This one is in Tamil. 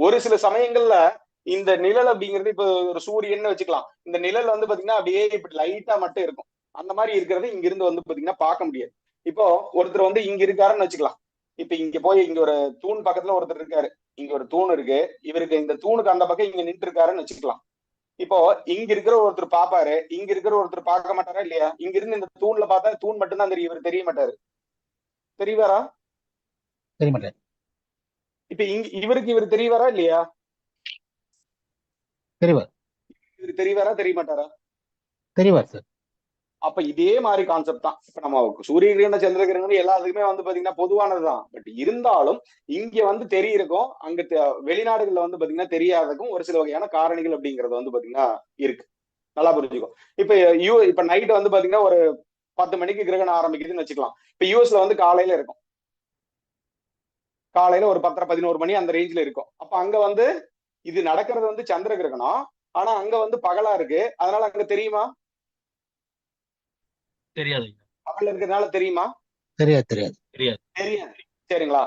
ஒரு சில சமயங்கள்ல இந்த நிழல் அப்படிங்கிறது இப்ப ஒரு சூரியன் வச்சுக்கலாம். இந்த நிழல் வந்து பாத்தீங்கன்னா அப்படியே இப்படி லைட்டா மட்டும் இருக்கும். அந்த மாதிரி இருக்கிறது இங்க இருந்து வந்து பாத்தீங்கன்னா பார்க்க முடியாது. இப்போ ஒருத்தர் வந்து இங்க இருக்காருன்னு வச்சுக்கலாம். இப்ப இங்க போய் இங்க ஒரு தூண் பக்கத்துல ஒருத்தர் இருக்காரு. இங்க ஒரு தூண் இருக்கு. இவருக்கு இந்த தூணுக்கு அந்த பக்கம் இங்க நின்று இருக்காருன்னு வச்சுக்கலாம். இப்போ இங்க இருக்கிற ஒருத்தர் பாப்பாரு, இங்க இருக்கிற ஒருத்தர் பார்க்க மாட்டாரா இல்லையா? இங்க இருந்து இந்த தூண்ல பார்த்தா தூண் மட்டும்தான் தெரியும், இவர் தெரிய மாட்டாரு. தெரியவாரா? தெரிய மாட்டாரு. இப்ப இவருக்கு இவர் தெரியவாரா இல்லையா? தெரிவார். இவர் தெரியவாரா தெரிய மாட்டாரா? தெரிவார் சார். அப்ப இதே மாதிரி கான்செப்ட் தான். இப்ப நம்ம சூரிய கிரகணம் சந்திர கிரகணம் எல்லாத்துக்குமே வந்து பாத்தீங்கன்னா பொதுவானதுதான். பட் இருந்தாலும் இங்க வந்து தெரியிருக்கும், அங்க வெளிநாடுகள்ல வந்து பாத்தீங்கன்னா தெரியாததுக்கும் ஒரு சில வகையான காரணிகள் அப்படிங்கறது வந்து பாத்தீங்கன்னா இருக்கு. நல்லா புரிஞ்சுக்கும். இப்ப இப்ப நைட் வந்து பாத்தீங்கன்னா ஒரு 10 மணிக்கு கிரகணம் ஆரம்பிக்குதுன்னு வச்சுக்கலாம். இப்ப யூஎஸ்ல வந்து காலையில இருக்கும். காலையில ஒரு 10:30 11 மணி அந்த ரேஞ்சில இருக்கும். அப்ப அங்க வந்து இது நடக்கிறது வந்து சந்திர கிரகணம். ஆனா அங்க வந்து பகலா இருக்கு. அதனால அங்க தெரியுமா? தெரியாது. பகல் இருக்கிறதுனால தெரியுமா? தெரியாது தெரியாது. தெரியாது. சரிங்களா?